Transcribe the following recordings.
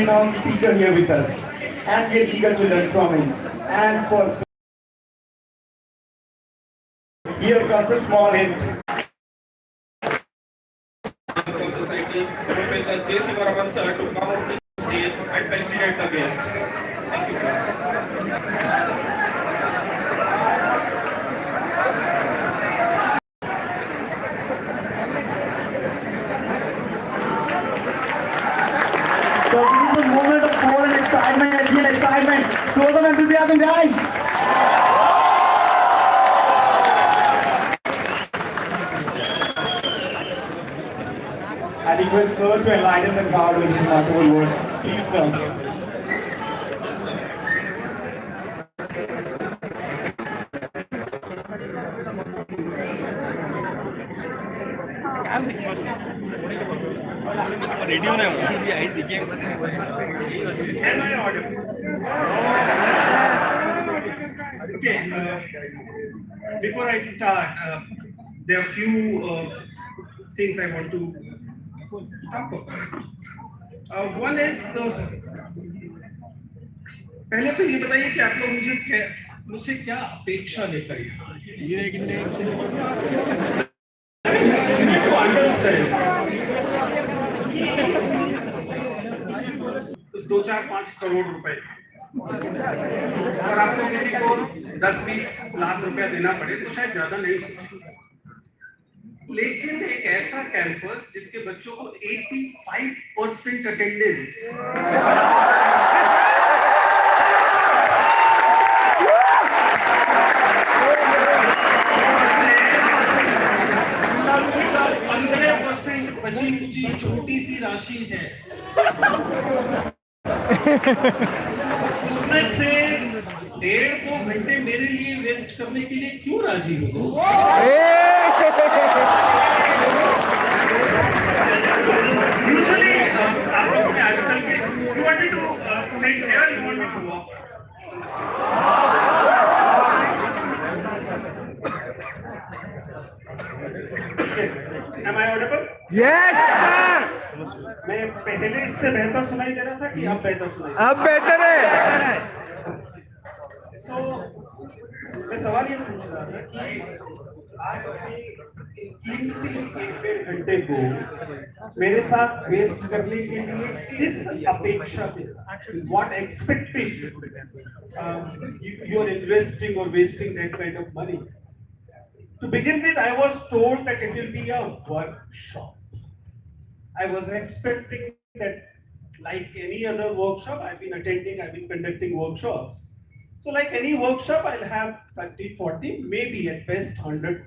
renowned speaker here with us, and we are eager to learn from him. And for here comes a small hint. Society, Professor J. Sivaraman sir, to come up to the stage and felicitate the guest. Thank you, sir. So this is a moment of power and excitement, energy and excitement. Show some enthusiasm, guys. I request sir to enlighten the crowd with his remarkable words. Please, sir. Radio ने भी आई देखिए Okay, before I start, there are few things I want to talk about. One is, पहले तो ये बताइए कि आप लोग मुझसे क्या अपेक्षा लेकर to understand 2-4-5 करोड़ रुपए और आपको किसी को 10-20 लाख रुपया देना पड़े तो शायद ज्यादा नहीं सोचेंगे, लेकिन एक ऐसा कैंपस जिसके बच्चों को 85% अटेंडेंस, बची कुची छोटी सी राशि है, उसमें से 1.5-2 घंटे मेरे लिए वेस्ट करने के लिए क्यों राजी हो दोस्त? Usually आप लोग में आजकल के you want me to stand here, you want me to walk? Am I audible? Yes, sir. मैं पहले इससे बेहतर सुनाई दे रहा था कि अब बेहतर सुनाई? अब बेहतर है। So मैं सवाल ये पूछ रहा था कि आप अपनी कीमती 1-1.5 घंटे को मेरे साथ वेस्ट करने के लिए किस अपेक्षा के साथ, what expectation you are investing or wasting that kind of money? To begin with, I was told that it will be a workshop. I was expecting that, like any other workshop, I've been conducting workshops. So like any workshop, I'll have 30-40, maybe at best 100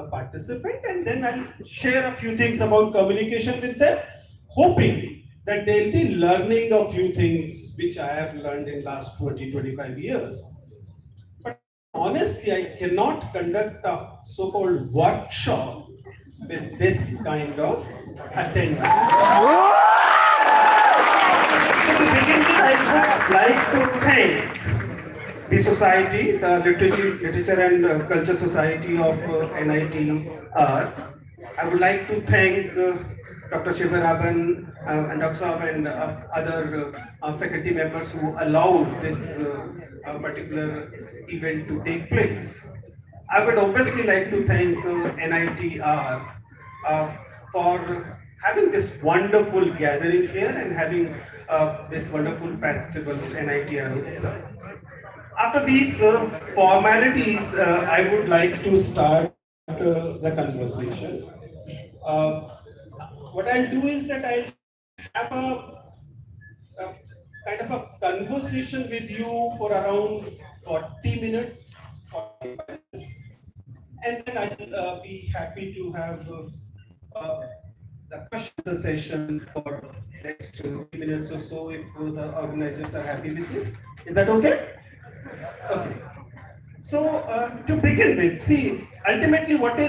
participants, and then I'll share a few things about communication with them, hoping that they'll be learning a few things which I have learned in last 20-25 years. Honestly, I cannot conduct a so-called workshop with this kind of attendance. So to begin with, I would like to thank the society, the Literature and Culture Society of NIT. I would like to thank Dr. Sivaraman and Dr. Saab and other faculty members who allowed this particular event to take place. I would obviously like to thank NITR for having this wonderful gathering here and having this wonderful festival, NITR itself. After these formalities, I would like to start the conversation. What I'll do is that I'll have a kind of a conversation with you for around 40 minutes, 45 minutes, and then I'll be happy to have the question session for next 20 minutes or so if the organizers are happy with this. Is that okay? Okay. So to begin with, see, ultimately what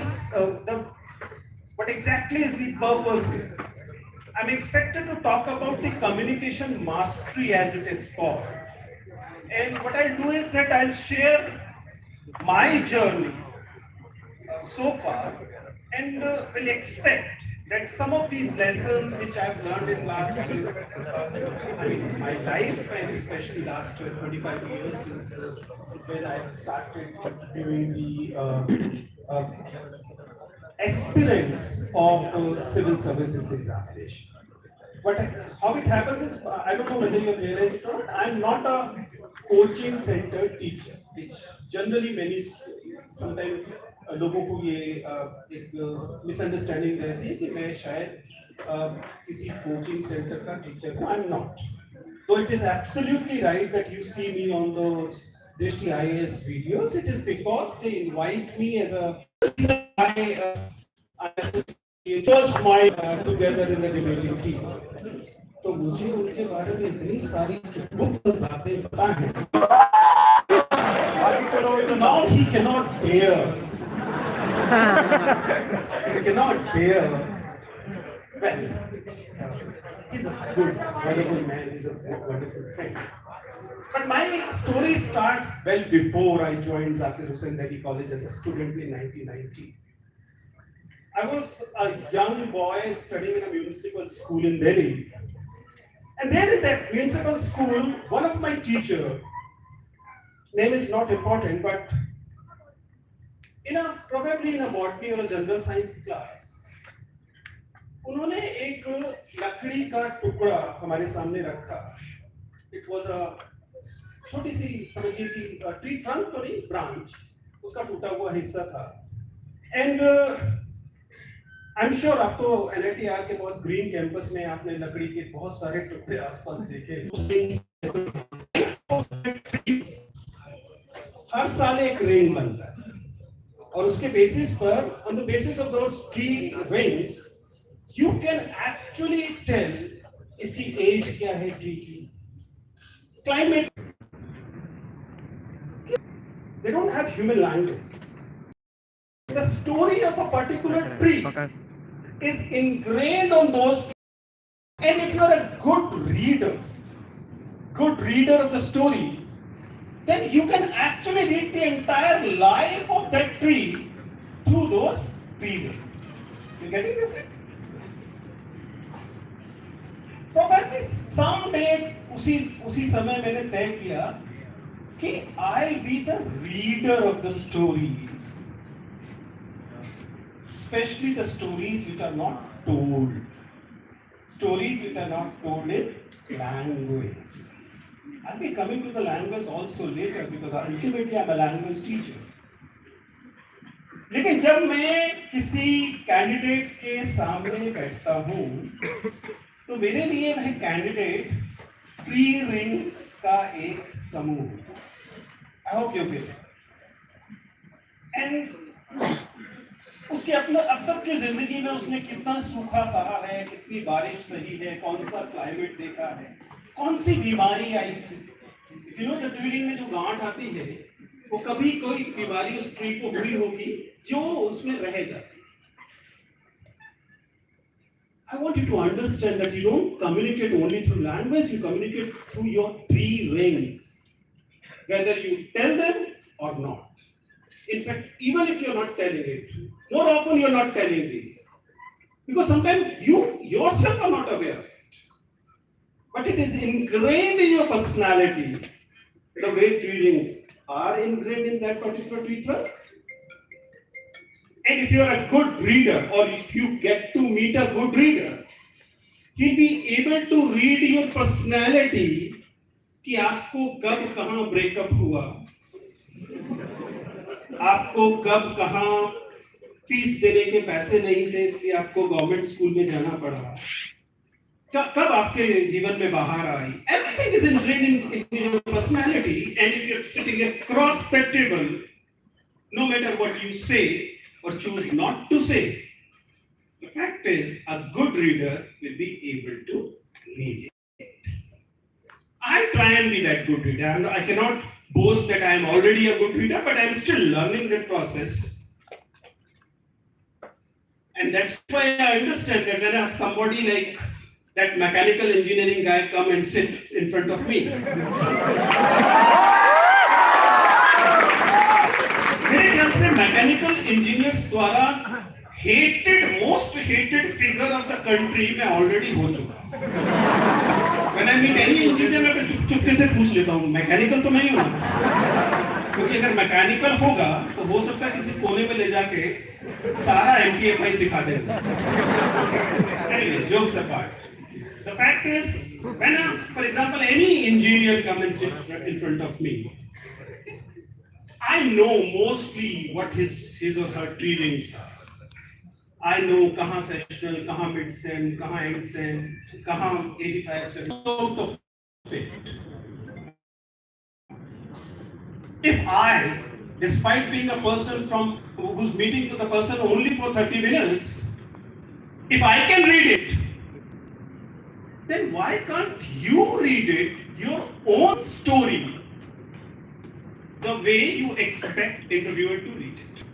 exactly is the purpose here? I'm expected to talk about the communication mastery as it is called. And what I'll do is that I'll share my journey so far and will expect that some of these lessons which I've learned in last, my life, and especially last 25 years since when I started doing the aspirants of civil services examination. But how it happens is, I don't know whether you have realized it or not, I'm not a coaching center teacher, which generally many sometimes लोगों को ये एक misunderstanding रहती है कि मैं शायद किसी कोचिंग सेंटर का टीचर हूँ. I'm not. So it is absolutely right that you see me on the Drishti IAS videos. It is because they invite me as a just my together in the debating team. तो मुझे उनके बारे में इतनी सारी गुप्त बातें पता हैं. So now he cannot dare. He cannot dare. Well, he's a good, wonderful man. He's a wonderful friend. But my story starts well before I joined Zakir Hussain Delhi College as a student in 1990. I was a young boy studying in a municipal school in Delhi. And there in that municipal school, one of my teachers, name is not important, but probably in a botany or a general science class, उन्होंने एक लकड़ी का टुकड़ा हमारे सामने रखा. It was a छोटी सी समझिए कि ट्री ट्रंक तो नहीं, ब्रांच, उसका टूटा हुआ हिस्सा था. And I'm sure आप तो NITR के बहुत ग्रीन कैंपस में आपने लकड़ी के बहुत सारे टुकड़े आसपास देखे. हर साल एक रिंग बनता है और उसके बेसिस पर, on the basis of those tree rings, you can actually tell इसकी एज क्या है ट्री की, climate. They don't have human language. The story of a particular tree is ingrained on those. And if you are a good reader of the story, then you can actually read the entire life of that tree through those tree rings. You getting this? Probably someday उसी समय मैंने तय किया कि I'll be the reader of the stories, especially the stories which are not told, stories which are not told in language. I'll be coming to the language also later because ultimately I'm a language teacher. लेकिन जब मैं किसी candidate के सामने बैठता हूँ तो मेरे लिए वह कैंडिडेट ट्री रिंग्स का एक समूह. I hope you get it. And उसके अब तक की जिंदगी में उसने कितना सूखा सहा है, कितनी बारिश सही है, कौन सा क्लाइमेट देखा है, कौन सी बीमारी आई थी. You know, the tree ring में जो गांठ आती है वो कभी कोई बीमारी उस ट्री को हुई होगी जो उसमें रह जाती. I want you to understand that you don't communicate only through language, you communicate through your tree rings, whether you tell them or not. In fact, even if you're not telling it, more often you're not telling these, because sometimes you yourself are not aware of it. But it is ingrained in your personality, the way tree rings are ingrained in that particular tree trunk. And if you are a good reader, or if you get to meet a good reader, he'll be able to read your personality कि आपको कब कहाँ breakup हुआ, आपको कब कहाँ fees देने के पैसे नहीं थे इसलिए आपको गवर्नमेंट स्कूल में जाना पड़ा, कब आपके जीवन में बाहर आई. Everything is ingrained in your personality, and if you're sitting across that table, no matter what you say or choose not to say, the fact is a good reader will be able to read it. I try and be that good reader. I cannot boast that I am already a good reader, but I am still learning that process. And that's why I understand that when somebody like that mechanical engineering guy come and sit in front of me, मेरे ख्याल से mechanical engineers द्वारा most hated figure of the country मैं already हो चुका हूँ। When I meet any engineer मैं चुपके से पूछ लेता हूँ मैकेनिकल तो नहीं हो ना, क्योंकि अगर मैकेनिकल होगा तो हो सकता है किसी कोने में ले जाके सारा MPFI सिखा देगा। Anyway, jokes apart, the fact is when for example any engineer comes and sits in front of me, I know mostly what his or her trainings are. I know कहाँ सेशनल, कहाँ mid sem, कहाँ and same, कहाँ 85% out of it. If I, despite being a person who's meeting to the person only for 30 minutes, if I can read it, then why can't you read it, your own story, the way you expect interviewer to read it?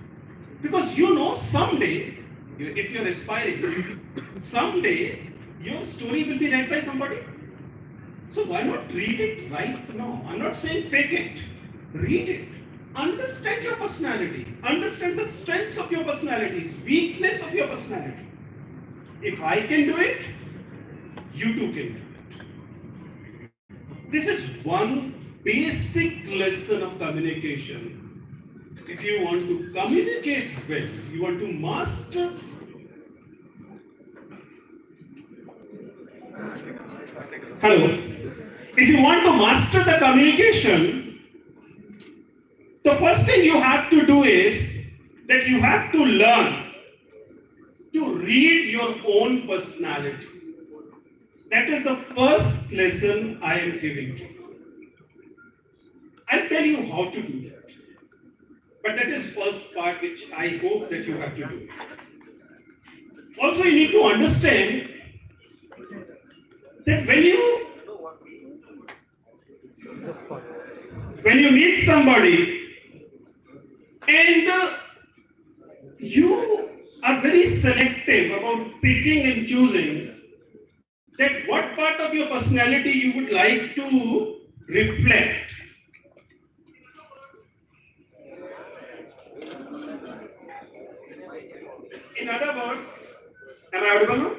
Because you know someday, if you're aspiring, someday your story will be read by somebody. So why not read it right now? I'm not saying fake it. Read it. Understand your personality. Understand the strengths of your personalities, weakness of your personality. If I can do it, you too can do it. This is one basic lesson of communication. If you want to communicate well, you want to master. Hello. If you want to master the communication, the first thing you have to do is that you have to learn to read your own personality. That is the first lesson I am giving to you. I'll tell you how to do that. But that is first part which I hope that you have to do. Also, you need to understand that when you meet somebody and you are very selective about picking and choosing that what part of your personality you would like to reflect. In other words, am I audible now?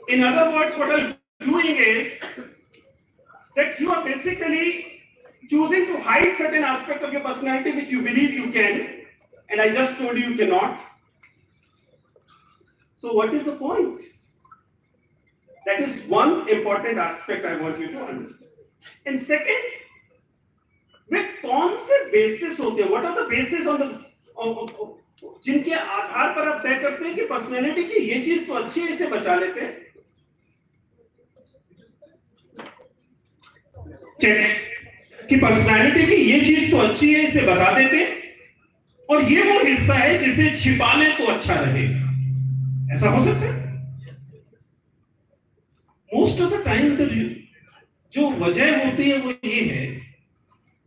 In other words, what I'm doing is that you are basically choosing to hide certain aspects of your personality which you believe you can, and I just told you cannot. So what is the point? That is one important aspect I want you to understand. And second, वे कौन से basis होते हैं? What are the basis on the जिनके आधार पर आप तय करते हैं कि पर्सनैलिटी की ये चीज तो अच्छी है, इसे बचा लेते हैं? चेक कि पर्सनैलिटी की ये चीज तो अच्छी है, इसे बता देते हैं, और ये वो हिस्सा है जिसे छिपा ले तो अच्छा रहेगा. ऐसा हो सकता है? मोस्ट ऑफ द टाइम जो वजह होती है वो ये है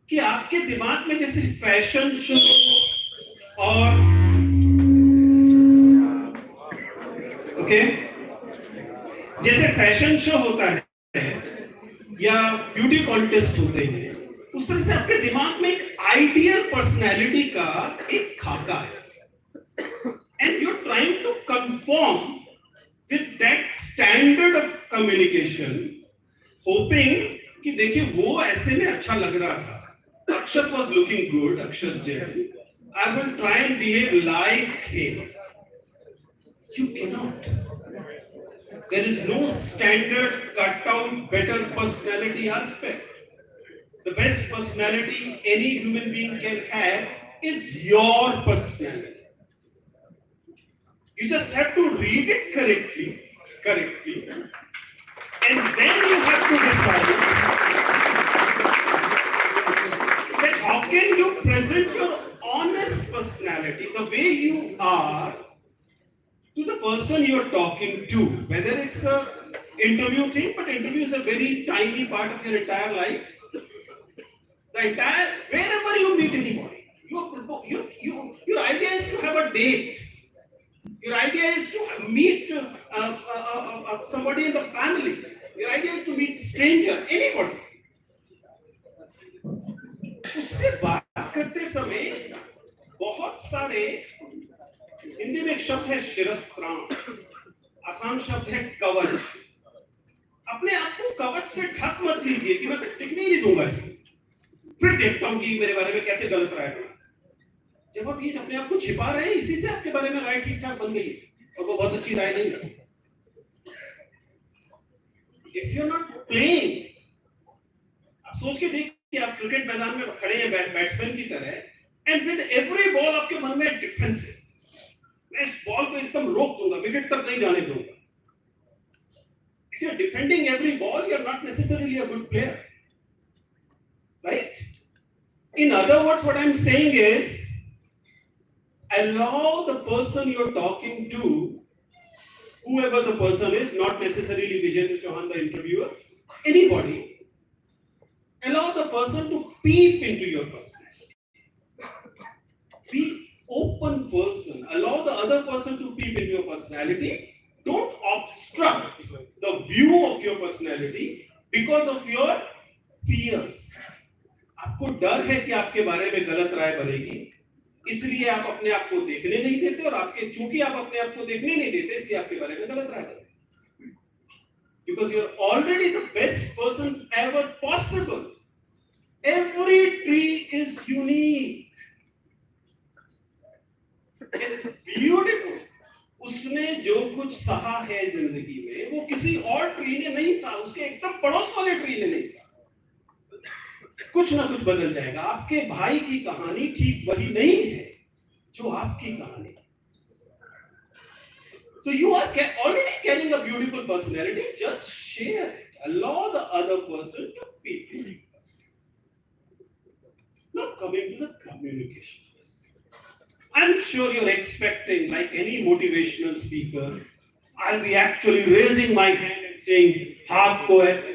कि आपके दिमाग में जैसे फैशन शो और जैसे फैशन शो होता है या ब्यूटी कॉन्टेस्ट होते हैं, उस तरह से आपके दिमाग में एक आइडियल पर्सनैलिटी का एक खाका है, and you are trying to confirm with that standard of communication, hoping कि देखिए वो ऐसे में अच्छा लग रहा था, Akshat was looking good, Akshat Jain, I will try and behave like him. You cannot. There is no standard cut out better personality aspect. The best personality any human being can have is your personality. You just have to read it correctly, and then you have to decide that how can you present your honest personality, the way you are, to the person you're talking to, whether it's a interview thing, but interview is a very tiny part of your entire life. Wherever you meet anybody, your idea is to have a date. Your idea is to meet somebody in the family. Your idea is to meet stranger, anybody. उससे बात करते समय बहुत सारे हिंदी में एक शब्द है शिरस्त्राण, आसान शब्द है कवच। अपने आप को कवच से ढक मत लीजिए कि मैं टिकने ही नहीं दूंगा इसमें, फिर देखता हूं कि मेरे बारे में कैसे गलत राय बना। जब आप ये अपने आप को छिपा रहे हैं, इसी से आपके बारे में राय ठीक ठाक बन गई और वो बहुत अच्छी राय नहीं है। If you are not playing, आप सोच के देखिए, आप क्रिकेट मैदान में खड़े हैं बैट्समैन की तरह, एंड विद एवरी बॉल आपके मन में डिफेंस है, मैं इस बॉल को एकदम रोक दूंगा, विकेट तक नहीं जाने दूंगा। If you're defending every ball, you're not necessarily a good player, right? In other words, what I'm saying is, allow the person you're talking to, whoever the person is, not necessarily Vijendra, Chauhan, the interviewer, anybody, allow the person to peep into your personality. Be open person. Allow the other person to peep into your personality. Don't obstruct the view of your personality because of your fears. आपको डर है कि आपके बारे में गलत राय बनेगी, इसलिए आप अपने आप को देखने नहीं देते, और आपके चूंकि आप अपने आप को देखने नहीं देते, इसलिए आपके बारे में गलत राय बनेगी। Because you're already the best person ever possible. Every tree is unique. It's beautiful. उसने जो कुछ सहा है जिंदगी में, वो किसी और ट्री ने नहीं सहा, उसके एकदम पड़ोस वाले ट्री ने नहीं सहा। कुछ ना कुछ बदल जाएगा। आपके भाई की कहानी ठीक वही नहीं है जो आपकी कहानी। So you are already carrying a beautiful personality. Just share it. Allow the other person to be beautiful. Now coming to the communication. I'm sure you're expecting, like any motivational speaker, I'll be actually raising my hand and saying, "Haath ko aise."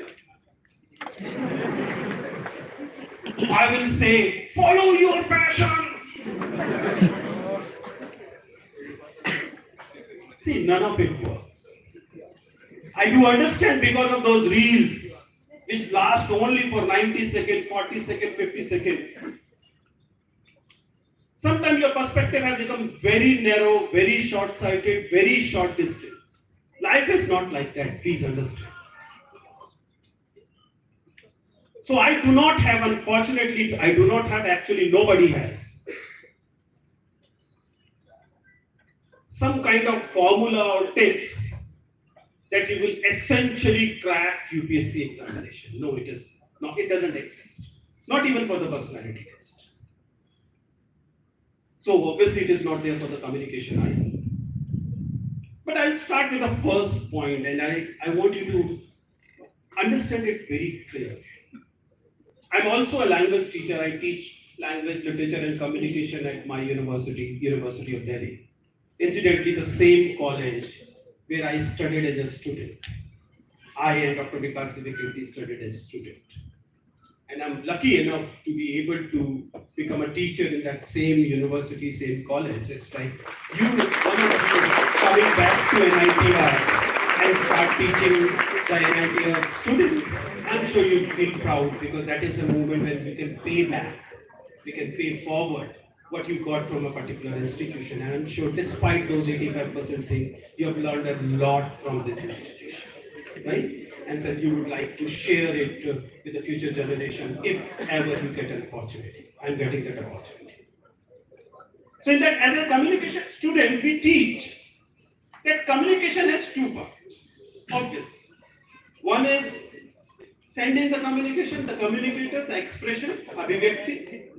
I will say, "Follow your passion." See, none of it works. I do understand, because of those reels, which last only for 90 seconds, 40 seconds, 50 seconds. Sometimes your perspective has become very narrow, very short-sighted, very short distance. Life is not like that, please understand. So I do not have, unfortunately, I do not have, actually nobody has, some kind of formula or tips that you will essentially crack UPSC examination. No, it is not, it doesn't exist. Not even for the personality test. So obviously it is not there for the communication either. But I'll start with the first point, and I want you to understand it very clearly. I'm also a language teacher. I teach language, literature and communication at my university, University of Delhi. Incidentally, the same college where I studied as a student. I and Dr. Vikas Devikirti studied as a student. And I'm lucky enough to be able to become a teacher in that same university, same college. It's like you, one of you, coming back to NIT and start teaching the NIT students. I'm sure you feel proud, because that is a moment when we can pay back, we can pay forward what you got from a particular institution. And I'm sure despite those 85% thing, you have learned a lot from this institution, right? And said you would like to share it with the future generation if ever you get an opportunity. I'm getting that opportunity. So in that, as a communication student, we teach that communication has two parts, obviously. One is sending the communication, the communicator, the expression, abhivyakti,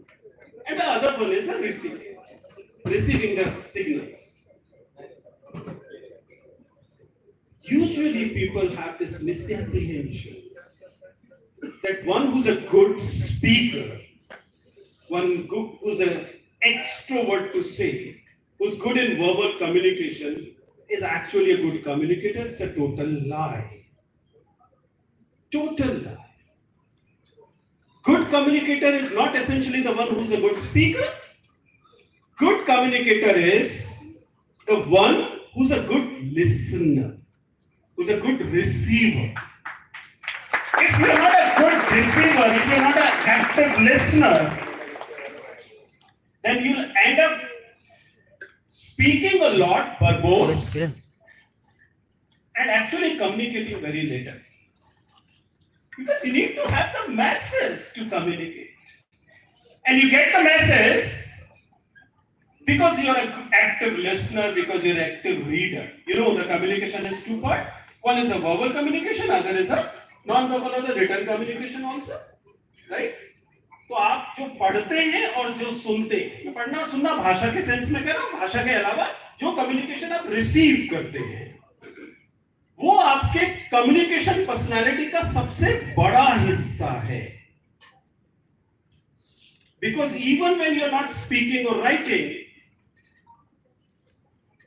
and the other one is the receiving the signals. Usually people have this misapprehension that one who's a good speaker, one who's an extrovert to say, who's good in verbal communication, is actually a good communicator. It's a total lie. Total lie. Good communicator is not essentially the one who's a good speaker. Good communicator is the one who's a good listener, who's a good receiver. If you're not a good receiver, if you're not an active listener, then you'll end up speaking a lot, verbose, and actually communicating very little. Because you need to have the masses to communicate. And you get the masses because you're an active listener, because you're an active reader. You know, the communication is two parts. One is a verbal communication, other is a non-verbal or the written communication also. Right? तो आप जो पढ़ते हैं और जो सुनते हैं, मैं पढ़ना सुनना भाषा के सेंस में कह रहा हूं, भाषा के अलावा जो कम्युनिकेशन आप रिसीव करते हैं वो आपके कम्युनिकेशन पर्सनालिटी का सबसे बड़ा हिस्सा है. Because even when you are not speaking or writing,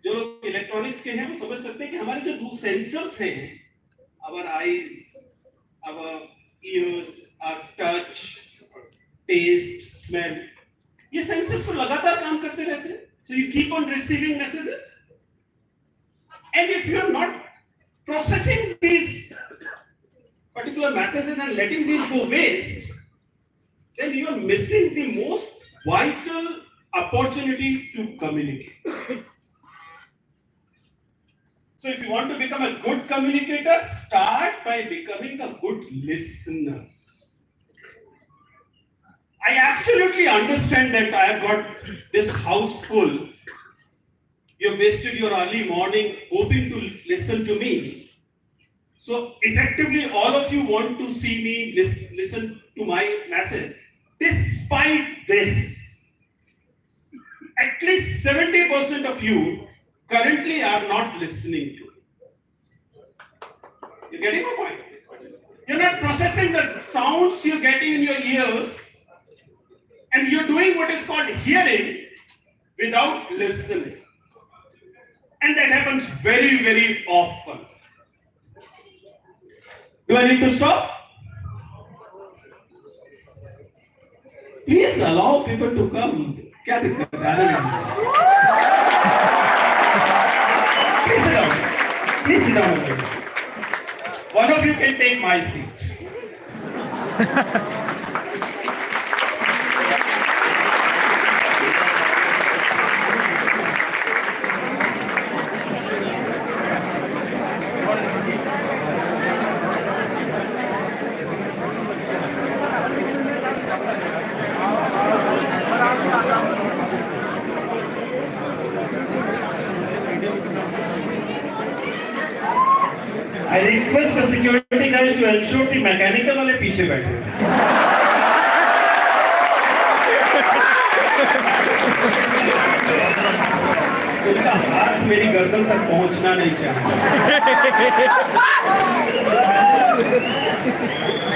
जो लोग इलेक्ट्रॉनिक्स के हैं वो समझ सकते हैं कि हमारे जो दो सेंसर्स हैं, our eyes, our ears, our touch, taste, smell, ये सेंसर्स तो लगातार काम करते रहते हैं. So you keep on receiving messages, and if you are not processing these particular messages and letting these go waste, then you are missing the most vital opportunity to communicate. So if you want to become a good communicator, start by becoming a good listener. I absolutely understand that I have got this house full. You have wasted your early morning hoping to listen to me. So effectively, all of you want to see me listen to my message. Despite this, at least 70% of you currently are not listening to me. You're getting my point? You're not processing the sounds you're getting in your ears, and you're doing what is called hearing without listening. And that happens very, very often. Do I need to stop? Please allow people to come. क्या दिक्कत है? Please sit down. Please sit down. One of you can take my seat. I request the security guys to ensure the mechanical वाले पीछे बैठे. उनका हाथ मेरी गर्दन तक पहुंचना नहीं चाहिए.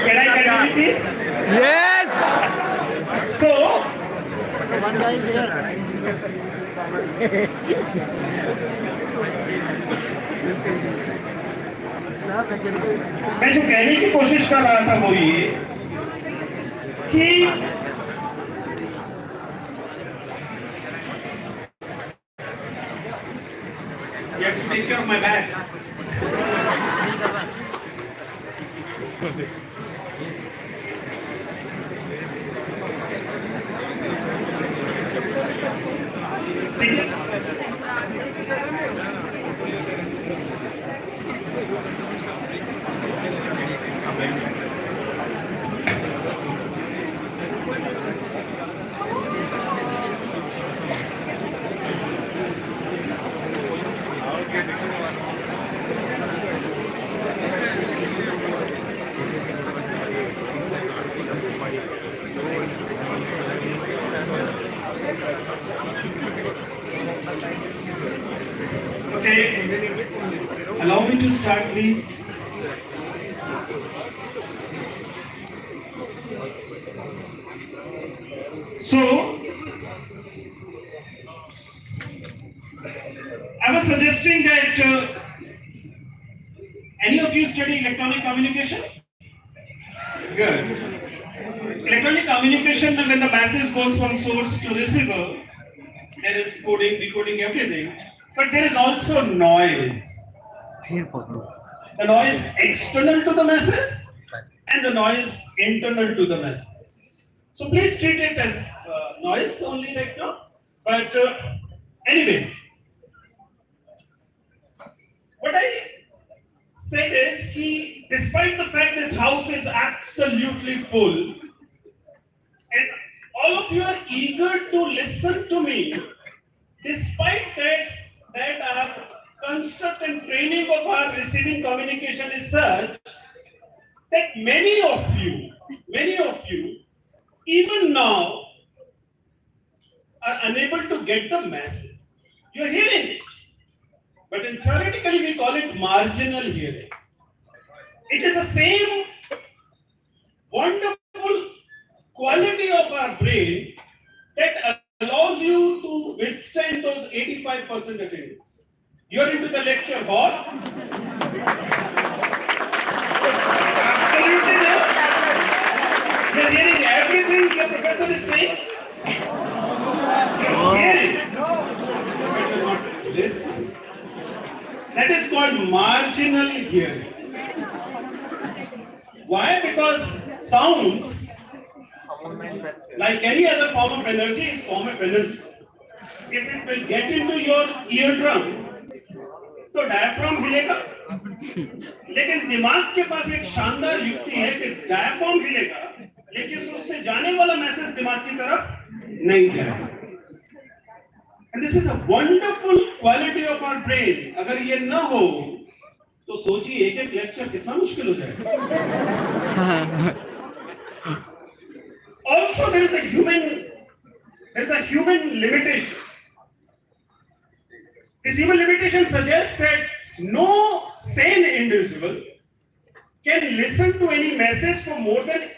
Can I continue, please? Yes! So, one guy is here. मैं जो कहने की कोशिश कर रहा था वो ये कि you have to take care of my bag. Okay, allow me to start, please. So, I was suggesting that any of you study electronic communication? Good. Electronic communication, when the message goes from source to receiver, there is coding, decoding, everything. But there is also noise. The noise external to the message and the noise internal to the message. So please treat it as noise only right now. But anyway, what I said is that despite the fact this house is absolutely full and all of you are eager to listen to me, despite that our construct and training of our receiving communication is such that many of you, even now, are unable to get the message. You're hearing it, but in theoretically we call it marginal hearing. It is the same wonderful quality of our brain that allows you to withstand those 85% attendance. You're into the lecture hall. Absolutely no. You're hearing everything the professor is saying. You're hearing it. But you're not listening. That is called marginal hearing. Why? Because sound, like any other form of energy, is form of energy. If it will get into your eardrum, तो diaphragm हिलेगा, लेकिन दिमाग के पास एक शानदार युक्ति है कि diaphragm हिलेगा, लेकिन उससे जाने वाला मैसेज दिमाग की तरफ नहीं जाएगा. And this is a wonderful quality of our brain. अगर ये न हो, तो सोचिए एक लेक्चर कितना मुश्किल हो जाएगा. Also, there is a human limitation. This human limitation suggests that no sane individual can listen to any message for more than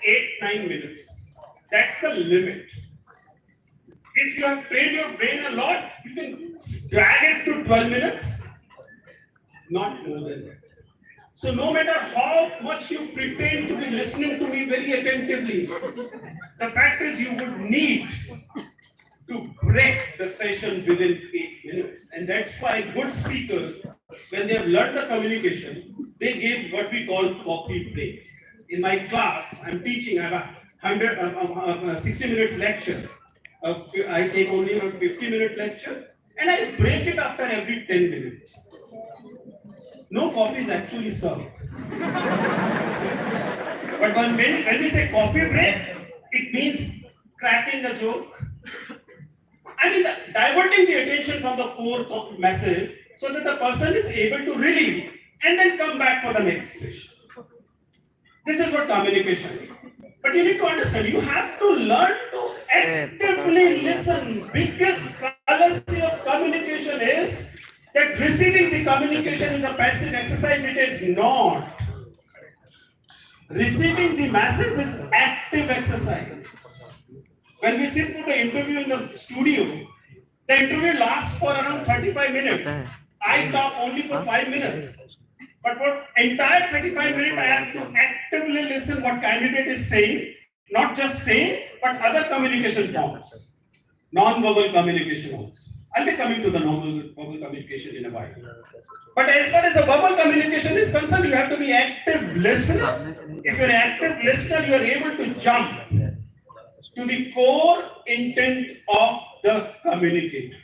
8-9 minutes. That's the limit. If you have trained your brain a lot, you can drag it to 12 minutes, not more than that. So no matter how much you pretend to be listening to me very attentively, the fact is you would need to break the session within 8 minutes. And that's why good speakers, when they have learned the communication, they give what we call coffee breaks. In my class, I'm teaching, I have a 60 minutes lecture. I take only a 50-minute lecture and I break it after every 10 minutes. No coffee is actually served. But when we say coffee break, it means cracking a joke. I mean, diverting the attention from the core message so that the person is able to relieve and then come back for the next session. This is what communication is. But you need to understand, you have to learn to actively listen. Biggest fallacy of communication is that receiving the communication is a passive exercise. It is not. Receiving the message is active exercise. When we sit for the interview in the studio, the interview lasts for around 35 minutes. I talk only for 5 minutes. But for entire 35 minutes, I have to actively listen what candidate is saying, not just saying, but other communication forms, non-verbal communication also. I'll be coming to the non-verbal communication in a while. But as far as the verbal communication is concerned, you have to be active listener. If you're an active listener, you are able to jump to the core intent of the communicator.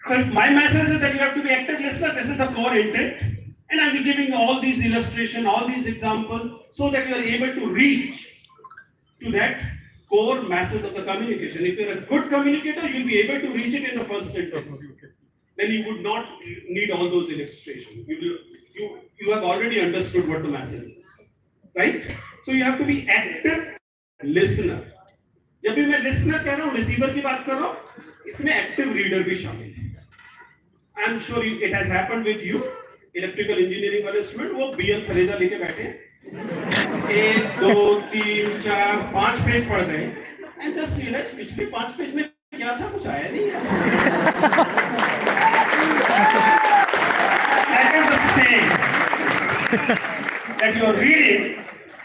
So if my message is that you have to be active listener, this is the core intent. And I'll be giving all these illustrations, all these examples, so that you are able to reach to that core message of the communication. If you're a good communicator, you'll be able to reach it in the first sentence. Then you would not need all those illustrations. You have already understood what the message is. Right? So you have to be active listener. जब भी मैं listener कह रहा हूँ, receiver की बात कर रहा हूँ, इसमें active reader भी शामिल है. I am sure it has happened with you. Electrical engineering वाले student वो BL थरेजा लेके बैठे हैं. 1, 2, 3, 4, 5 पेज पढ़ गए. And just realize पिछले 5 पेज में क्या था, कुछ आया नहीं है. That is the same. That you are reading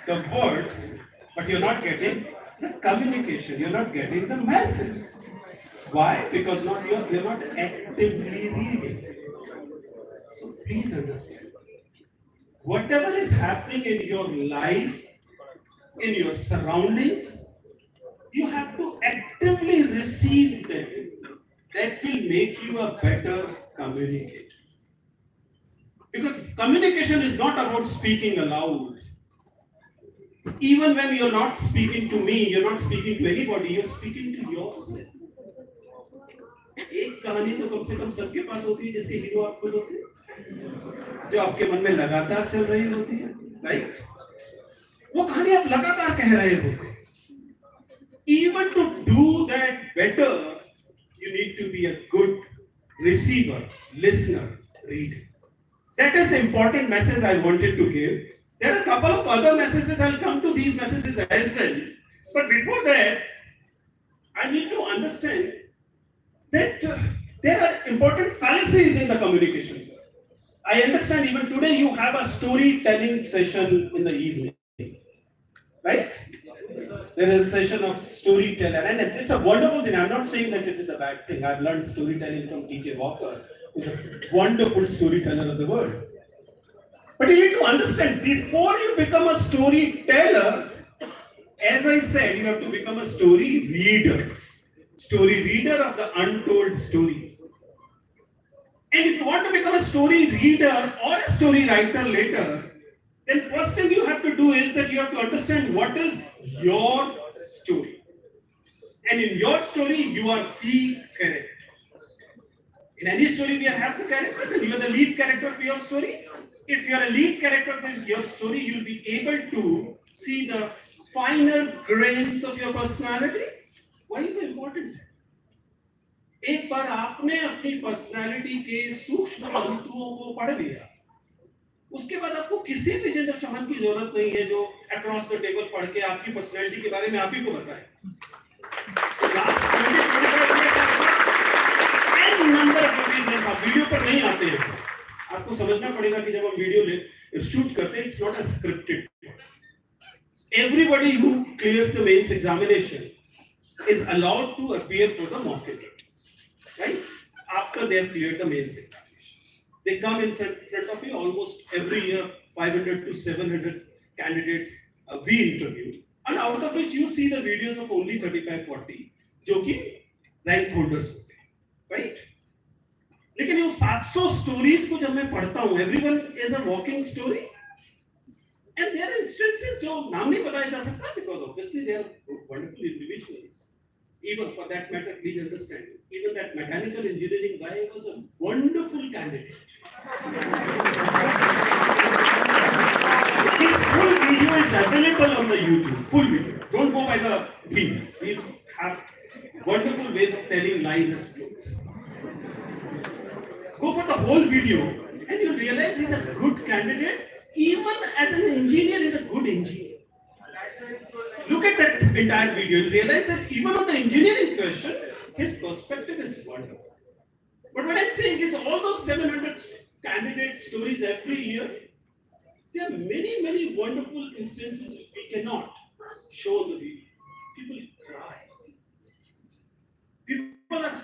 the words, but you're not getting the communication. You're not getting the message. Why? Because you're not actively reading. So please understand. Whatever is happening in your life, in your surroundings, you have to actively receive them. That will make you a better communicate. Because communication is not about speaking aloud. Even when you're not speaking to me, you're not speaking to anybody, you're speaking to yourself. एक कहानी तो कम से कम सबके पास होती है जिसके hero आप खुद होते हैं, जो आपके मन में लगातार चल रही होती है, राइट? वो कहानी आप लगातार कह रहे होते हैं. Even to do that better, you need to be a good receiver, listener, reader. That is an important message I wanted to give. There are a couple of other messages. I'll come to these messages as well. But before that, I need to understand that there are important fallacies in the communication. I understand even today you have a storytelling session in the evening, right? There is a session of storyteller, and it's a wonderful thing. I'm not saying that it is a bad thing. I've learned storytelling from T.J. Walker, who's a wonderful storyteller of the world. But you need to understand, before you become a storyteller, as I said, you have to become a story reader. Story reader of the untold stories. And if you want to become a story reader or a story writer later, then first thing you have to do is that you have to understand what is your story. And in your story, you are the character. In any story, we have the characters, and you are the lead character for your story. If you are a lead character for your story, you'll be able to see the finer grains of your personality. Why is it important? एक बार आपने अपनी personality के सूक्ष्म तंतुओं को पढ़ लिया, उसके बाद आपको किसी विजेंद्र चौहान की जरूरत नहीं है जो अक्रॉस द टेबल पढ़ के आपकी पर्सनालिटी के बारे में आप ही को बताए. नंबर ऑफ वीडियो पर नहीं आते हैं. आपको समझना पड़ेगा कि जब हम वीडियो शूट करते हैं, it's not a scripted. Everybody who clears the mains examination is allowed to appear for the mock interviews, right? After they have cleared the mains examination, they come in front of you almost every year. 500 to 700 candidates we interview, and out of which you see the videos of only 35-40 जो कि rank holders होते हैं, right? लेकिन ये 700 stories को जब मैं पढ़ता हूँ, everyone is a walking story. And there are instances जो नाम नहीं बताया जा सकता, because obviously they are wonderful individuals. Even for that matter, please understand, even that mechanical engineering guy was a wonderful candidate. His full video is available on the YouTube. Full video. Don't go by the reels. Reels have wonderful ways of telling lies as truth. Go for the whole video, and you realize he's a good candidate. Even as an engineer, he's a good engineer. Look at that entire video and realize that even on the engineering question, his perspective is wonderful. But what I'm saying is, all those 700 candidate stories every year, there are many, many wonderful instances which we cannot show on the video. People cry. People are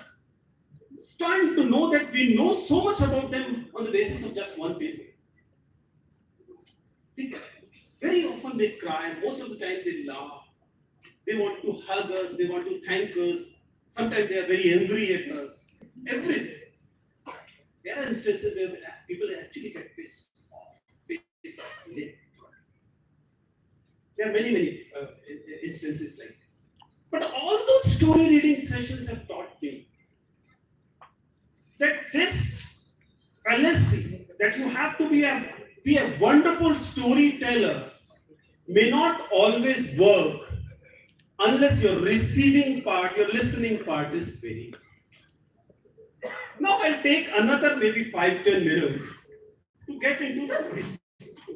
stunned to know that we know so much about them on the basis of just one paper. Very often they cry, most of the time they laugh. They want to hug us, they want to thank us. Sometimes they are very angry at us. Everything. There are instances where people actually get pissed off. There are many, many instances like this. But all those story reading sessions have taught me that this fallacy that you have to be a wonderful storyteller may not always work unless your receiving part, your listening part is very good. Now I'll take another maybe 5-10 minutes to get into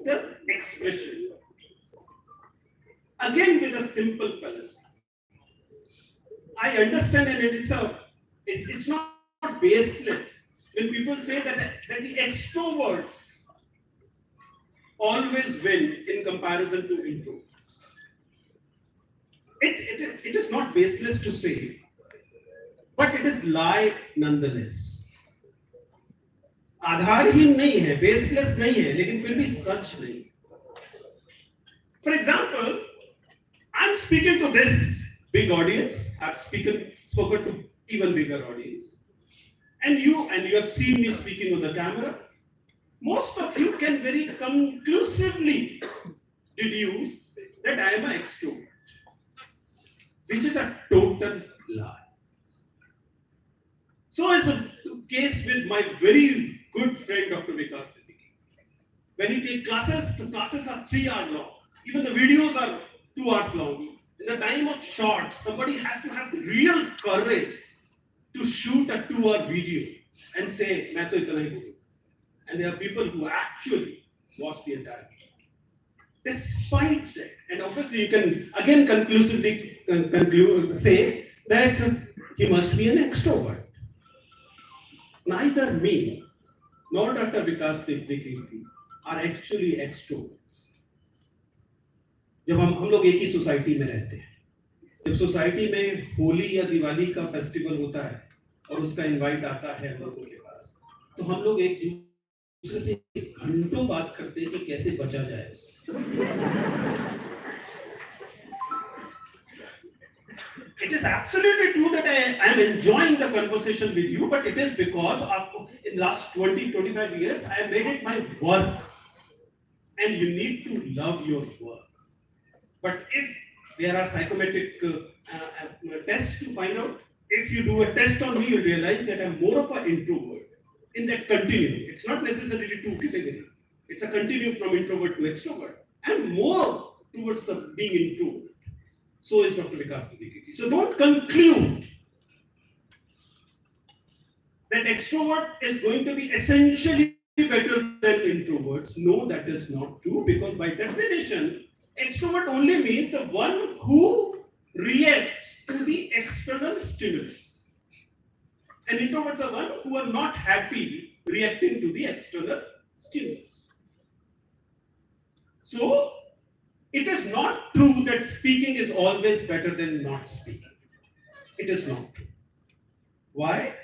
the expression. Again with a simple fallacy. I understand, and it's not baseless when people say that the extroverts always win in comparison to introverts. It is not baseless to say, but it is lie nonetheless. आधारहीन नहीं है, baseless नहीं है, लेकिन फिर भी सच नहीं. For example, I'm speaking to this big audience. I've spoken to even bigger audience. And you have seen me speaking on the camera. Most of you can very conclusively deduce that I am an extrovert, which is a total lie. So is the case with my very good friend Dr. Vikas Siddiqui. When he takes classes, the classes are 3 hours long. Even the videos are 2 hours long. In the time of shorts, somebody has to have the real courage to shoot a 2-hour video and say, "Main to itna hi bolu." And there are people who actually watch the entire video. Despite that, and obviously you can again conclusively say that he must be an extrovert. Neither me nor Dr. Vikas Siddiqui are actually extroverts. जब हम लोग एक ही society में रहते हैं, जब society में होली या दिवाली का फेस्टिवल होता है और उसका इनवाइट आता है हम लोगों के पास, तो हम लोग एक दूसरे से घंटों बात करते हैं कि कैसे बचा जाए उससे। It is absolutely true that I am enjoying the conversation with you, but it is because in the last 20-25 years I have made it my work, and you need to love your work. But if there are psychometric tests to find out, if you do a test on me, you'll realize that I'm more of an introvert in that continuum. It's not necessarily 2 categories. It's a continuum from introvert to extrovert. I'm more towards the being introvert. So is Dr. Vikas Siddiqui. So don't conclude that extrovert is going to be essentially better than introverts. No, that is not true, because by definition, extrovert only means the one who reacts to the external stimulus. And introverts are one who are not happy reacting to the external stimulus. So, it is not true that speaking is always better than not speaking. It is not true. Why?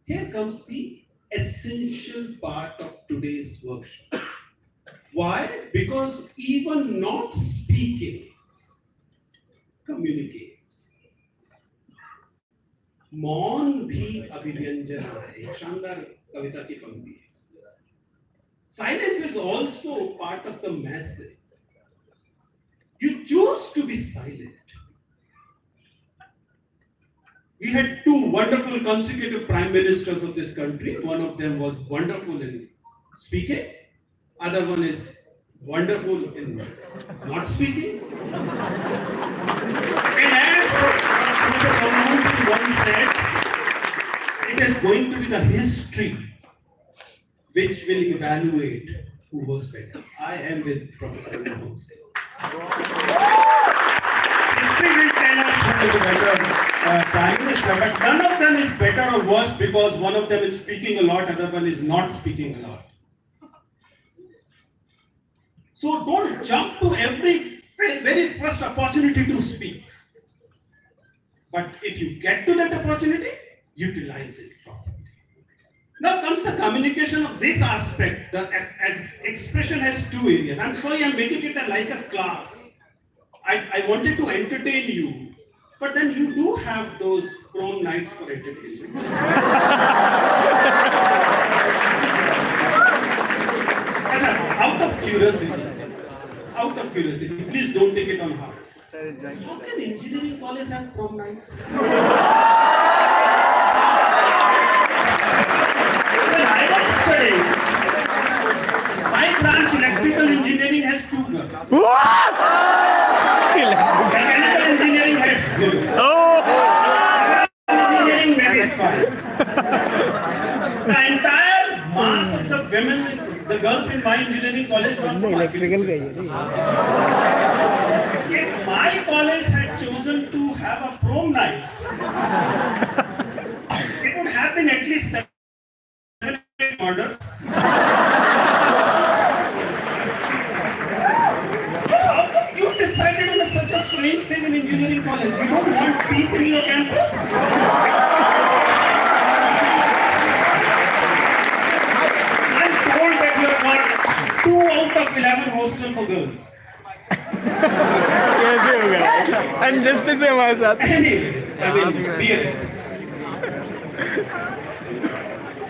Here comes the essential part of today's workshop. Why? Because even not speaking communicates. मौन भी अभिव्यंजन है, एक शानदार कविता की पंक्ति है. Silence is also part of the message. You choose to be silent. We had 2 wonderful consecutive prime ministers of this country. One of them was wonderful in speaking. Other one is wonderful in not speaking. And as Mr. Chauhan once said, it is going to be the history which will evaluate who was better. I am with Professor Rahul. History will tell us who is a better prime minister, but none of them is better or worse because one of them is speaking a lot, other one is not speaking a lot. So don't jump to every very first opportunity to speak. But if you get to that opportunity, utilize it properly. Now comes the communication of this aspect. The expression has 2 areas. I'm sorry, I'm making it like a class. I wanted to entertain you, but then you do have those prom nights for entertainment. Out of curiosity, please don't take it on heart. How can engineering college have prom nights? When I was studying, my branch electrical engineering has 2 girls. Mechanical engineering has 0. Engineering maybe 5. The entire mass of the women, the girls in my engineering college was from electrical. If my college had chosen to have a prom night, it would have been at least 7-8 murders. How come you decided on such a strange thing in engineering college? You don't want peace in your campus? I'm told that you have got 2 out of 11 hostel for girls. Injustice है हमारे साथ. Anyways, I mean, be it.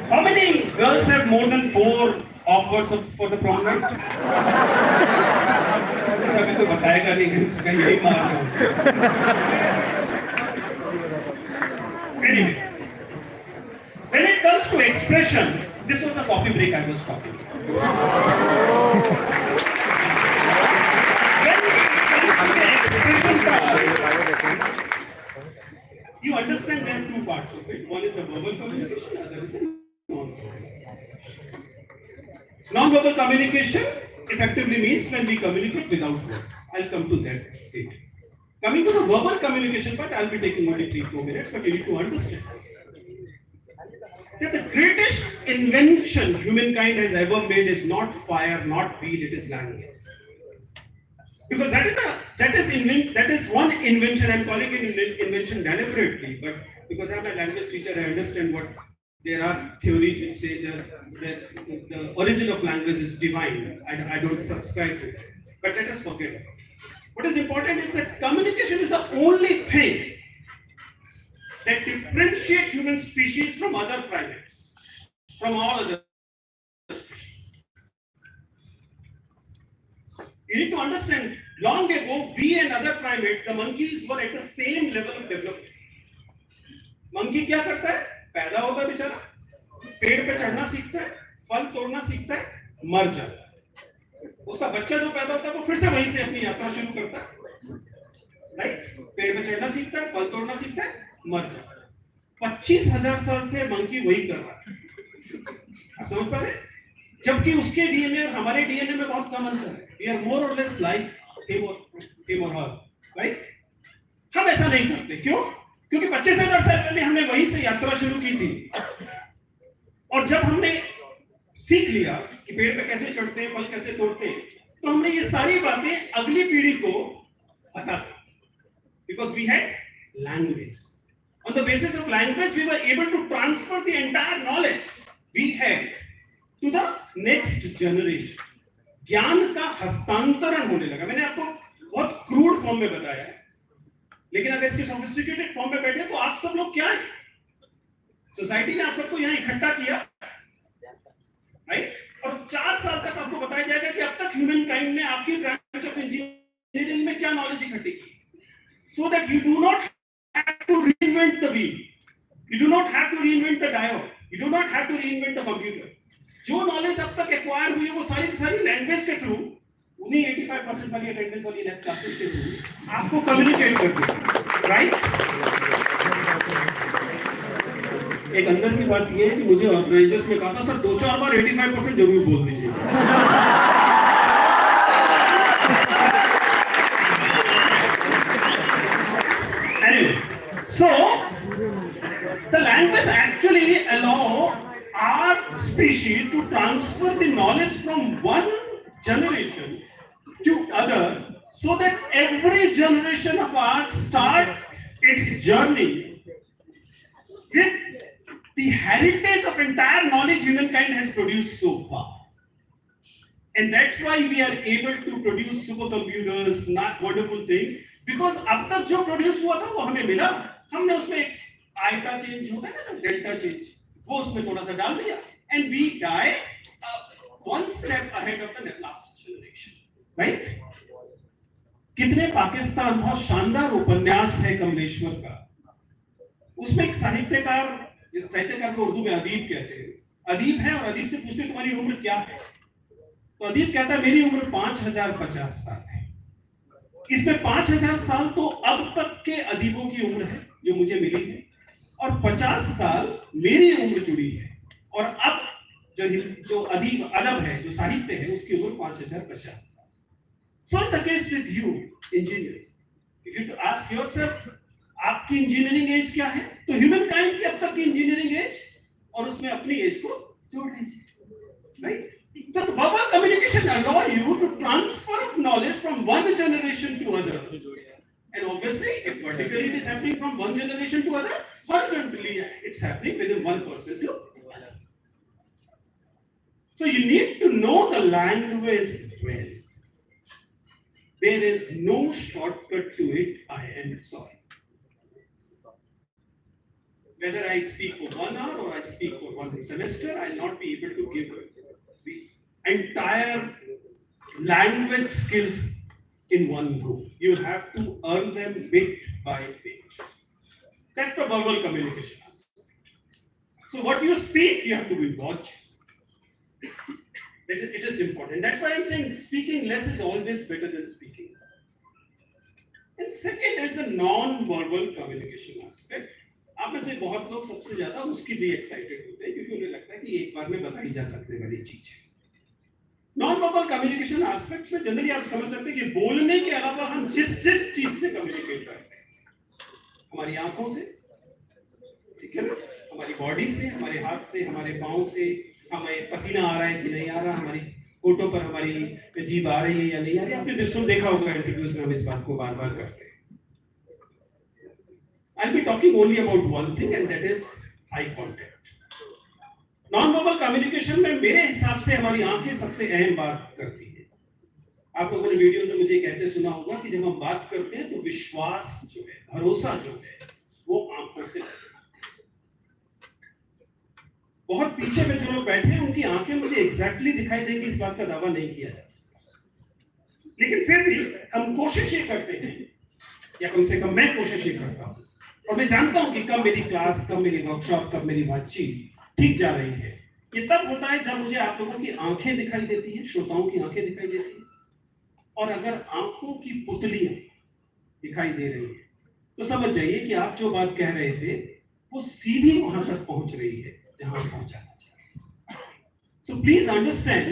How many girls have more than 4 offers for the prom night? अभी तो बताएगा नहीं, कहीं नहीं मार रहा हूँ। Anyway, when it comes to expression, this was the coffee break I was talking about. When it comes to the expression part, you understand there are 2 parts of it. One is the verbal communication, other is the non-verbal communication effectively means when we communicate without words. I'll come to that later. Coming to the verbal communication part, I'll be taking only 3-4 minutes, but you need to understand that the greatest invention humankind has ever made is not fire, not wheel, it is language. Because that is one invention. I'm calling it invention deliberately, but because I'm a language teacher, I understand what there are theories which say the origin of language is divine. I don't subscribe to that. But let us forget it. What is important is that communication is the only thing that differentiates human species from other primates, from all other species. You need to understand, long ago, we and other primates, the monkeys were at the same level of development. Monkey क्या करता है? पैदा होता है बेचारा, पेड़ पे चढ़ना सीखता है, फल तोड़ना सीखता है, मर जाता है। उसका बच्चा जो पैदा होता है वो फिर से वहीं से अपनी यात्रा शुरू करता है, राइट? पेड़ पे चढ़ना सीखता है, फल तोड़ना सीखता है, मर जाता है। 25,000 साल से मंकी वही कर रहा है। आप समझ पा रहे हैं? जबकि उसके डीएनए और हमारे डीएनए में बहुत कम अंतर है। We are more or less like him or her, right? हम ऐसा नहीं करते, क्यों? क्योंकि 25,000 साल पहले हमने वहीं से यात्रा शुरू की थी। और जब हमने सीख लिया कि पेड़ पे कैसे चढ़ते हैं, फल कैसे तोड़ते हैं, तो हमने ये सारी बातें अगली पीढ़ी को बता दी। Because we had language. On the basis of language, we were able to transfer the entire knowledge we had to the next generation. ज्ञान का हस्तांतरण होने लगा। मैंने आपको बहुत क्रूड फॉर्म में बताया है, लेकिन अगर इसके सोफिस्टिकेटेड फॉर्म में बैठे तो आप सब लोग क्या है? सोसाइटी ने आप सबको यहाँ इकट्ठा किया, राइट? और 4 साल तक आपको बताया जाएगा कि अब तक ह्यूमन काइंड ने आपकी ब्रांच ऑफ इंजीनियरिंग में क्या नॉलेज इकट्ठी की, so that you do not have to reinvent the wheel, you do not have to reinvent the diode, you do not have to reinvent the computer. जो knowledge अब तक acquire हुई है वो सारी लैंग्वेज के थ्रू, उन्हीं 85% वाली अटेंडेंस वाली क्लासेस के थ्रू आपको कम्युनिकेट करती है, राइट? एक अंदर की बात ये है कि मुझे ऑर्गेनाइजर्स ने कहा था सर 2-4 बार 85% जरूर बोल दीजिए। Anyway, so the language actually allow our species to transfer the knowledge from one generation to other, so that every generation of ours start its journey with the heritage of entire knowledge humankind has produced so far. And that's why we are able to produce supercomputers, not wonderful things, because अब तक जो produce हुआ था वो हमें मिला, हमने उसमें एक आयता चेंज होता है ना, डेल्टा चेंज, वो उसमें थोड़ा सा डाल दिया, and we die one step ahead of the last generation, right? कितने पाकिस्तान, बहुत शानदार उपन्यास है कमलेश्वर का, उसमें एक साहित्यकार को उर्दू में अदीब कहते हैं, अदीब है और अदीब से पूछते तुम्हारी उम्र क्या है, तो अदीब कहता है मेरी उम्र 5050 साल है। इसमें 5000 साल तो अब तक के अदीबों की उम्र है जो मुझे मिली है, और 50 साल मेरी उम्र जुड़ी है, और अब जो अदब है, जो साहित्य है, उसकी उम्र 5050 साल। So is the case with you, engineers. If you ask yourself, आपकी इंजीनियरिंग एज क्या है, तो ह्यूमन काइंड की अब तक की इंजीनियरिंग एज और उसमें अपनी एज को जोड़ दीजिए, right? So the verbal communication allow you to transfer of knowledge from one generation to other, and obviously, if vertically it is happening from one generation to other, horizontally it's happening within one person to another. So you need to know the language well. There is no shortcut to it, I am sorry. whether I speak for 1 hour or I speak for 1 semester, I'll not be able to give the entire language skills in one go. You have to earn them bit by bit. That's the verbal communication aspect. So what you speak, you have to be watch. It is important. That's why I'm saying speaking less is always better than speaking. And second is the non-verbal communication aspect. आप में से बहुत लोग सबसे ज्यादा उसके लिए excited होते हैं क्योंकि उन्हें लगता है कि एक बार में बताई जा सकने वाली चीज है। नॉन-वर्बल कम्युनिकेशन एस्पेक्ट्स में जनरली आप समझ सकते हैं कि बोलने के अलावा हम जिस चीज से कम्युनिकेट करते हैं, हमारी आंखों से, ठीक है ना, हमारी बॉडी से, हमारे हाथ से, हमारे पाँव से, हमें पसीना आ रहा है कि नहीं आ रहा, हमारी फोटो पर हमारी जीभ आ रही है या नहीं आ रही। आपने दोस्तों देखा होगा इंटरव्यूज में हम इस बात को बार-बार करते हैं। I'll be talking only about one thing and that is eye contact. Non-verbal communication में मेरे हिसाब से हमारी आंखें सबसे अहम बात करती है। आप लोगों ने वीडियो में मुझे कहते सुना होगा कि जब हम बात करते हैं तो विश्वास जो है, भरोसा जो है, वो आंखों से लगता है। बहुत पीछे में जो लोग बैठे हैं उनकी आंखें मुझे एग्जैक्टली दिखाई देंगी, इस बात का दावा नहीं किया जा सकता, लेकिन फिर भी हम कोशिश ये करते हैं, या कम से कम मैं कोशिश ये करता हूँ, और मैं जानता हूं कि कब मेरी क्लास, कब मेरी वर्कशॉप, कब मेरी बातचीत ठीक जा रही है। ये तब होता है जब मुझे आप लोगों की आंखें दिखाई देती हैं, श्रोताओं की आंखें दिखाई देती हैं, और अगर आंखों की पुतलियां दिखाई दे रही है तो समझ जाइए कि आप जो बात कह रहे थे वो सीधी वहां तक पहुंच रही है जहां पहुंचाना चाहिए। So please understand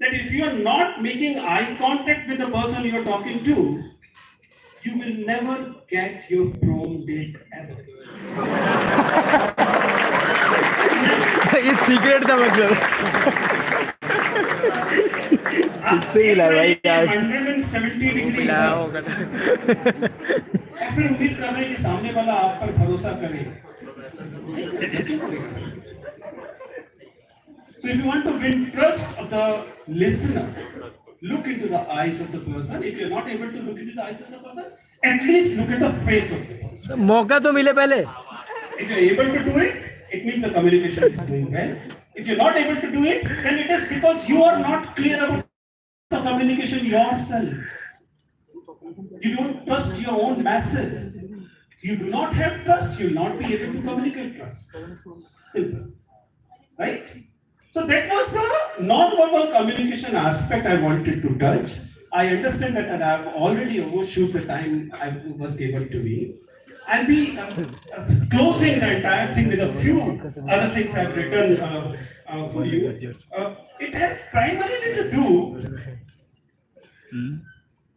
that if you are not making eye contact with the person you are talking to, you will never get your prom date ever. ये सीक्रेट था मतलब। इससे मिला भाई यार। 170 डिग्री मिला होगा। और फिर उम्मीद कर रहे हैं कि सामने वाला आप पर भरोसा करे। So if you want to win trust of the listener, look into the eyes of the person. If you're not able to look into the eyes of the person, at least look at the face of the person. मौका तो मिले पहले। If you're able to do it, it means the communication is doing well. If you're not able to do it, then it is because you are not clear about the communication yourself. You don't trust your own masses. You do not have trust, you will not be able to communicate trust. Simple. Right? So that was the non-verbal communication aspect I wanted to touch. I understand that I have already overshoot the time I was given to me. I'll be closing the entire thing with a few other things I've written for you. It has primarily to do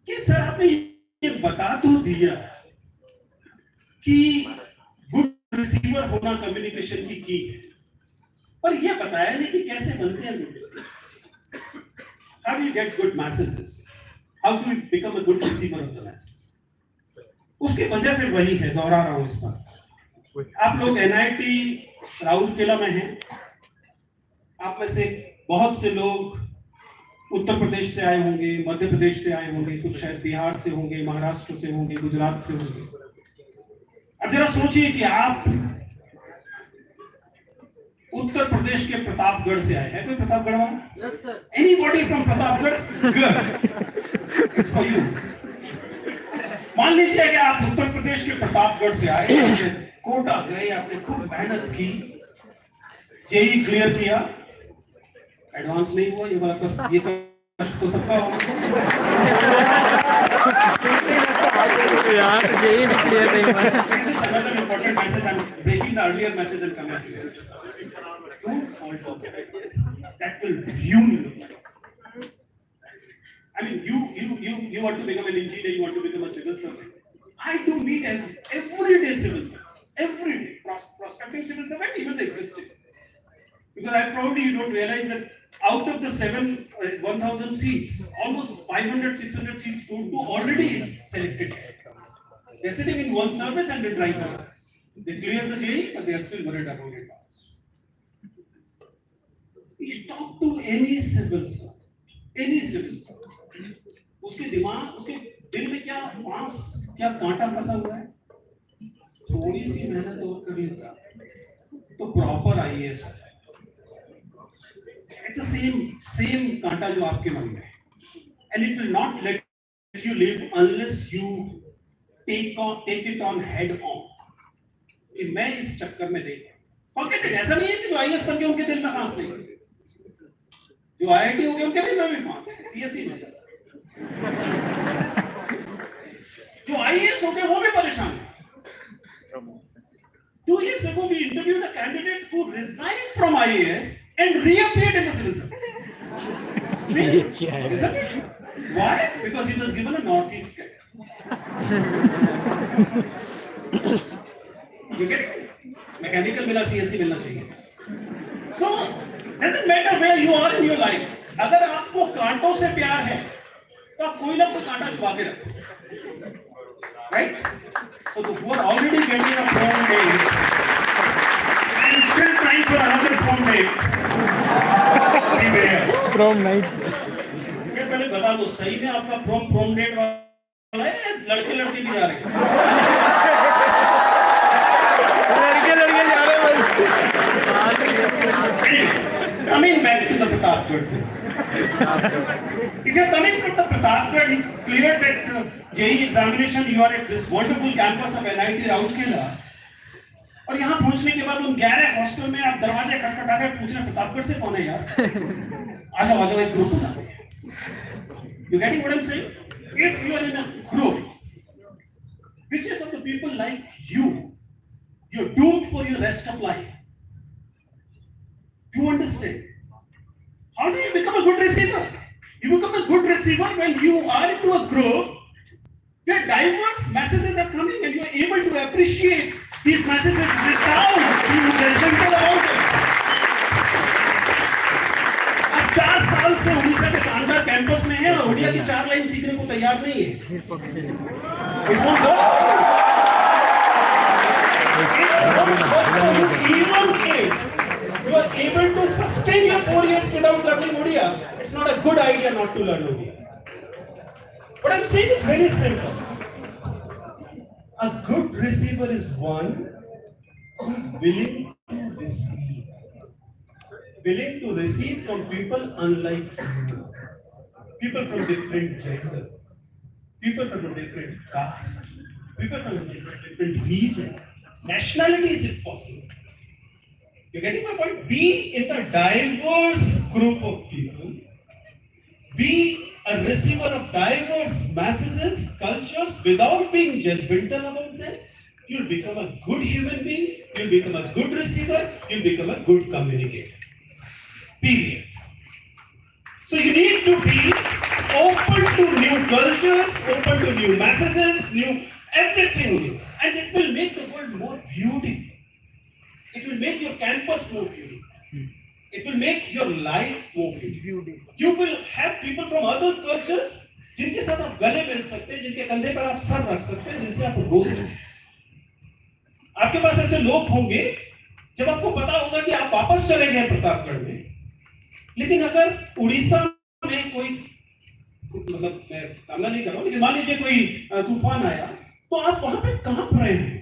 कि sir आपने ये बता तो दिया कि good receiver होना communication की है, पर ये बताया नहीं कि कैसे बनते हैं good receiver. How do you get good messages? How do you become a good receiver of the message? उसकी वजह फिर वही है, दोहरा रहा हूं इस बात। आप लोग NIT राउरकेला में हैं। आप में से बहुत से लोग उत्तर प्रदेश से आए होंगे, मध्य प्रदेश से आए होंगे, कुछ शायद बिहार से होंगे, महाराष्ट्र से होंगे, गुजरात से होंगे। अब जरा सोचिए कि आप उत्तर प्रदेश के प्रतापगढ़ से आए हैं। कोई प्रतापगढ़ वाला? Yes sir. Anybody from Pratapgarh? Good. It's for you. मान लीजिए कि आप उत्तर प्रदेश के प्रतापगढ़ से आए, कोटा गए, आपने खूब मेहनत की, जेई क्लियर किया, एडवांस नहीं हुआ, ये वाला कष्ट, ये कष्ट तो सबका होगा। यार जेई क्लियर नहीं हुआ। This is another important message. I'm breaking the earlier message and coming to you. Don't fall for that. That will ruin you. I mean, you want to become an engineer, you want to become a civil servant. I do meet everyday civil servants, every day, prospecting civil servant, even the existing. Because I probably you don't realize that out of the 1,000 seats, almost 500, 600 seats go to already selected. They're sitting in one service and they drive the cars. They clear the JEE, but they are still worried about it. You talk to any civil servant, उसके दिमाग, उसके दिल में क्या कांटा फंसा हुआ है, थोड़ी सी मेहनत और कर लेता, तो प्रॉपर आईएएस हो जाएगा। इट्स द सेम कांटा जो आपके मन में है, and it will not let you live unless you take it on head on कि मैं इस चक्कर में नहीं, फॉरगेट इट। ऐसा नहीं है कि जो आईएएस बन गए उनके दिल में फांस नहीं, जो आईआईटी हो गए उनके दिल में भी फांस है, सीएसई में जाता, जो आईएएस हो गए वो भी परेशान है। 2 years ago we interviewed a candidate who resigned from IAS and reappeared in the civil service. Strange, isn't it? Why? Because he was given a northeast cadet. You get it? Mechanical मिला, CSE मिलना चाहिए। So doesn't matter where you are in your life. अगर आपको कांटों से प्यार है तो आप कोई ना कोई कांटा छुपा के रखो, right? So who are already getting a prom date and still trying for another prom date, beware. Prom night. ये पहले बता दो, सही में आपका prom date वाला है या लड़के लड़के भी जा रहे हैं? लड़के जा रहे हैं बस। Coming back to the Pratapgarh thing. If you are coming from the Pratapgarh, he cleared that JEE examination. You are at this wonderful campus of NIT ROURKELA. और यहाँ पहुँचने के बाद उन 11 हॉस्टल में आप दरवाजे खटखटा के पूछ रहे प्रतापगढ़ से कौन है यार? आ जाओ एक ग्रुप बनाते हैं। You getting what I'm saying? If you are in a group, which is of the people like you, you're doomed for your rest of life. You understand? How do you become a good receiver? You become a good receiver when you are into a group where diverse messages are coming and you are able to appreciate these messages without being judgmental about it. अब 4 साल से उड़ीसा के शानदार campus में है और उड़िया की 4 line सीखने को तैयार नहीं है। It won't work. Even if you are able to sustain your 4 years without learning Odia, it's not a good idea not to learn Odia. What I'm saying is very simple. A good receiver is one who is willing to receive. Willing to receive from people unlike you. People from different gender. People from a different caste. People from a different region. Nationalities if possible. You're getting my point? Be in a diverse group of people. Be a receiver of diverse messages, cultures, without being judgmental about them. You'll become a good human being. You'll become a good receiver. You'll become a good communicator. Period. So you need to be open to new cultures, open to new messages, new everything new, and it will make the world more beautiful. It will make your campus more beautiful. It will make your life more beautiful. You will have people from other cultures जिनके साथ आप गले मिल सकते हैं, जिनके कंधे पर आप सर रख सकते हैं, जिनसे आप रो सकते हैं। आपके पास ऐसे लोग होंगे जब आपको पता होगा कि आप वापस चले गए प्रतापगढ़ में, लेकिन अगर उड़ीसा में कोई, मतलब मैं कामना नहीं कर रहा हूं, लेकिन मान लीजिए कोई तूफान आया, तो आप वहां पे कहां रहे हैं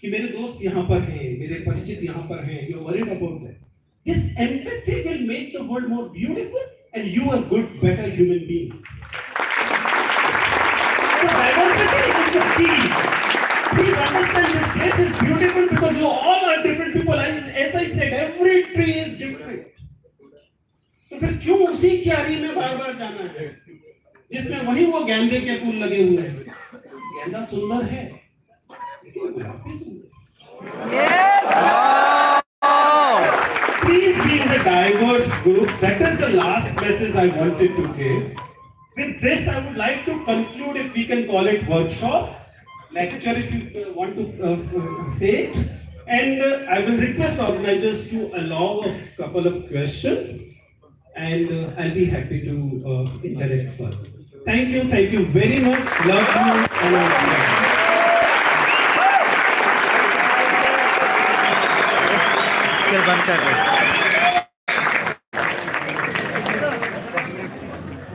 कि मेरे दोस्त यहाँ पर हैं, मेरे परिचित यहाँ पर हैं, you're worried about that. This empathy will make the world more beautiful and you a good, better human being. So diversity is the key. Please understand this place is beautiful because you all are different people. As I said, every tree is different. तो फिर क्यों उसी क्यारी में बार-बार जाना है जिसमें वही वो गेंदे के फूल लगे हुए हैं? गेंदा सुंदर है, Please be in the diverse group. That is the last message I wanted to give. With this, I would like to conclude, if we can call it workshop, lecture if you want to say it. And I will request organizers to allow a couple of questions and I'll be happy to interact further. Thank you very much. Love you and I बंद कर